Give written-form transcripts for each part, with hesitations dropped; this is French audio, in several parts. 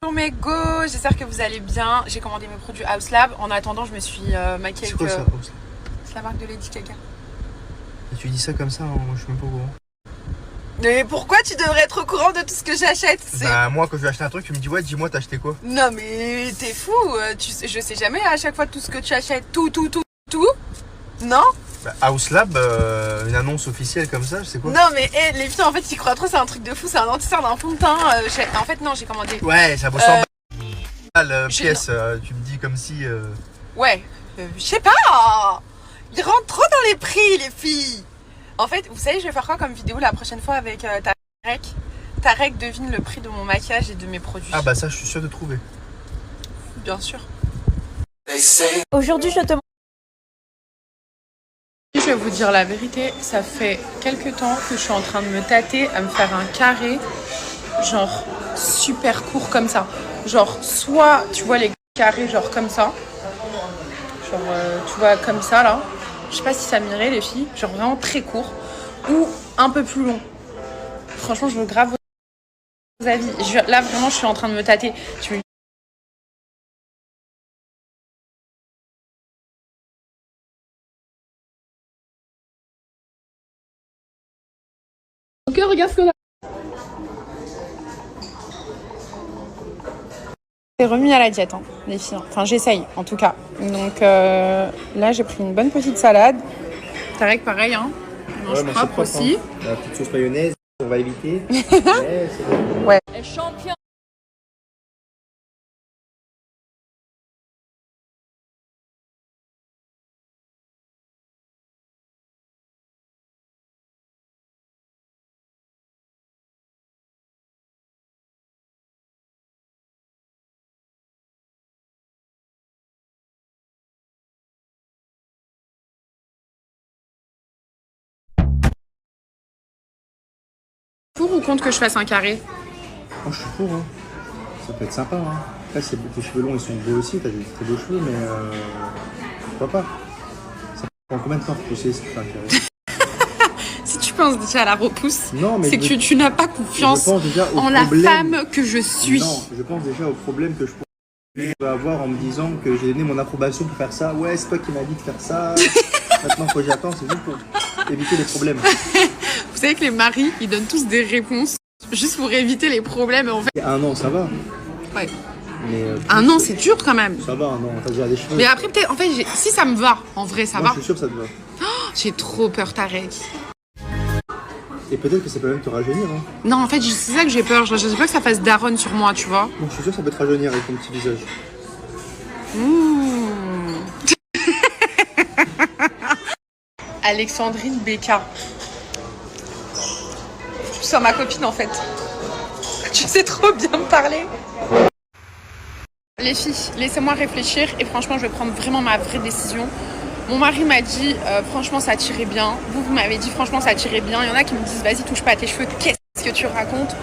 Bonjour mes go, j'espère que vous allez bien. J'ai commandé mes produits House Lab. En attendant, je me suis maquillée avec... C'est quoi ça, House Lab? C'est la marque de Lady Gaga. Et tu dis ça comme ça, hein, moi je suis même pas au courant. Mais pourquoi tu devrais être au courant de tout ce que j'achète? Bah moi quand je vais acheter un truc, tu me dis ouais, dis-moi t'as acheté quoi? Non mais t'es fou, je sais jamais à chaque fois tout ce que tu achètes. Tout. Non? Bah, House Lab, une annonce officielle comme ça, je sais quoi. Non mais les filles en fait ils croient trop, c'est un truc de fou, c'est un anti-sort d'un fond de teint. En fait non, j'ai commandé. Ouais, ça vaut 100 balles pièce, tu me dis comme si... Ouais, je sais pas. Ils rentrent trop dans les prix les filles. En fait, vous savez je vais faire quoi comme vidéo la prochaine fois avec Tarek? Tarek devine le prix de mon maquillage et de mes produits. Ah bah ça je suis sûr de trouver. Bien sûr. Aujourd'hui, je te Je vais vous dire la vérité, ça fait quelques temps que je suis en train de me tâter à me faire un carré, genre super court comme ça. Genre soit tu vois les carrés genre comme ça, genre tu vois comme ça là. Je sais pas si ça m'irait les filles, genre vraiment très court ou un peu plus long. Franchement je veux grave vos avis. Là vraiment je suis en train de me tâter. Ok, regarde ce qu'on a. C'est remis à la diète, hein, les filles. Enfin, j'essaye, en tout cas. Donc là, j'ai pris une bonne petite salade. Tarek, pareil, hein. Il mange propre aussi. Hein. La petite sauce mayonnaise, on va éviter. Ouais, c'est bon. Ouais. champion. Pour ou contre que je fasse un carré? Moi je suis pour, hein. Ça peut être sympa, hein. Après tes cheveux longs ils sont beaux aussi, t'as des très beaux cheveux, mais pourquoi pas? Ça prend combien de temps pour pousser si tu fais un carré? Si tu penses déjà à la repousse, Non, mais c'est que tu n'as pas confiance en la femme que je suis. Non, je pense déjà au problème que je pourrais avoir en me disant que j'ai donné mon approbation pour faire ça. Ouais, c'est toi qui m'as dit de faire ça. Maintenant, faut que j'attends, c'est juste pour éviter les problèmes. Vous savez que les maris, ils donnent tous des réponses juste pour éviter les problèmes. En fait. Et un an, ça va. Ouais. Mais un an, c'est dur quand même. Ça va, un an, t'as déjà des cheveux. Mais après, peut-être, en fait, si ça me va, en vrai, ça va. Je suis sûr que ça te va. Oh, j'ai trop peur, Tarek. Et peut-être que ça peut même te rajeunir. Hein. Non, en fait, c'est ça que j'ai peur. Je sais pas que ça fasse daronne sur moi, tu vois. Donc, je suis sûr que ça peut te rajeunir avec ton petit visage. Alexandrine Becca. Tu sens ma copine en fait. Tu sais trop bien me parler. Les filles, laissez-moi réfléchir et franchement, je vais prendre vraiment ma vraie décision. Mon mari m'a dit, franchement, ça tirait bien. Vous m'avez dit, franchement, ça tirait bien. Il y en a qui me disent, vas-y, touche pas à tes cheveux. Qu'est-ce que tu racontes?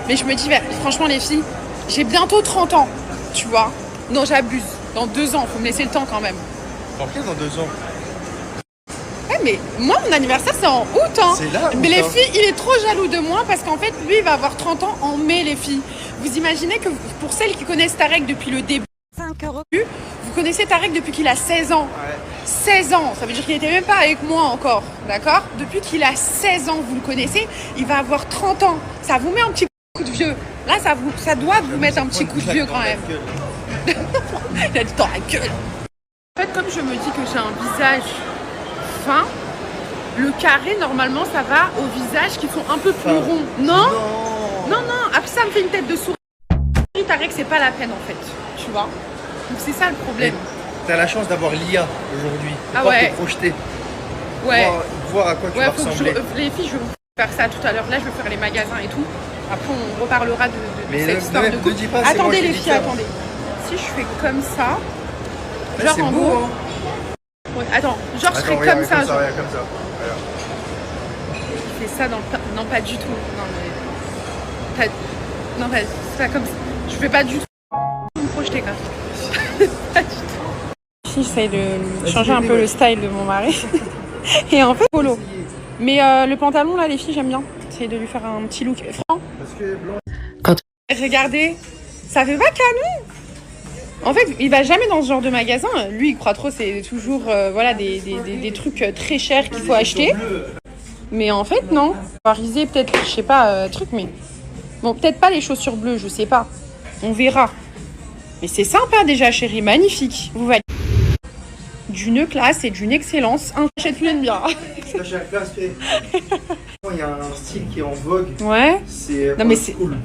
Mais je me dis, franchement, les filles, j'ai bientôt 30 ans, tu vois. Non, j'abuse. Dans 2 ans, faut me laisser le temps quand même. En plus, dans 2 ans. Ouais, mais moi, mon anniversaire, c'est en août. Hein. C'est là. Mais les filles, il est trop jaloux de moi parce qu'en fait, lui, il va avoir 30 ans en mai, les filles. Vous imaginez que pour celles qui connaissent Tarek depuis le début, 5 €. vous connaissez Tarek depuis qu'il a 16 ans. Ouais. 16 ans, ça veut dire qu'il n'était même pas avec moi encore, d'accord? Depuis qu'il a 16 ans, vous le connaissez, il va avoir 30 ans. Ça vous met un petit coup de vieux. Là, ça doit vous mettre un petit coup de vieux quand même. Il a dit dans la gueule. En fait, comme je me dis que j'ai un visage fin, le carré, normalement, ça va aux visages qui sont un peu plus ronds. Non? Non, après ça me fait une tête de souris. Tarek, c'est pas la peine en fait, tu vois. Donc c'est ça le problème. T'as la chance d'avoir l'IA aujourd'hui. Ah ouais. Te projeter. Ouais. Voir à quoi tu vas faut que ressembler. les filles, je vais faire ça tout à l'heure. Là, je vais faire les magasins et tout. Après, on reparlera de cette histoire de couple. dis pas, c'est moi attendez qui les dis filles, ça. attendez. Si je fais comme ça, Là, genre c'est en beau, gros. hein. Ouais, attends, genre je serais regarde, comme ça. Genre. Regarde, comme ça. Voilà. Je fais ça dans le teint. Non, pas du tout. Non, mais. Non, c'est pas comme ça. Je fais pas du tout me projeter quand même. Pas du tout. J'essaye de changer un peu le style de mon mari. Et en fait, polo. Mais le pantalon, là, les filles, j'aime bien. J'essaye de lui faire un petit look franc. Parce que blanc. Regardez Ça fait pas canon. En fait, il va jamais dans ce genre de magasin. Lui, il croit trop, c'est toujours voilà, des trucs très chers qu'il faut acheter. Mais en fait, non. Parisé, peut-être, je sais pas, truc, mais... Bon, peut-être pas les chaussures bleues, je sais pas. On verra. Mais c'est sympa déjà, chérie, magnifique. Vous validez. D'une classe et d'une excellence. Achète plein de bien. Là, j'ai la classe, il y a un style qui est en vogue. Ouais. C'est Non, mais c'est cool.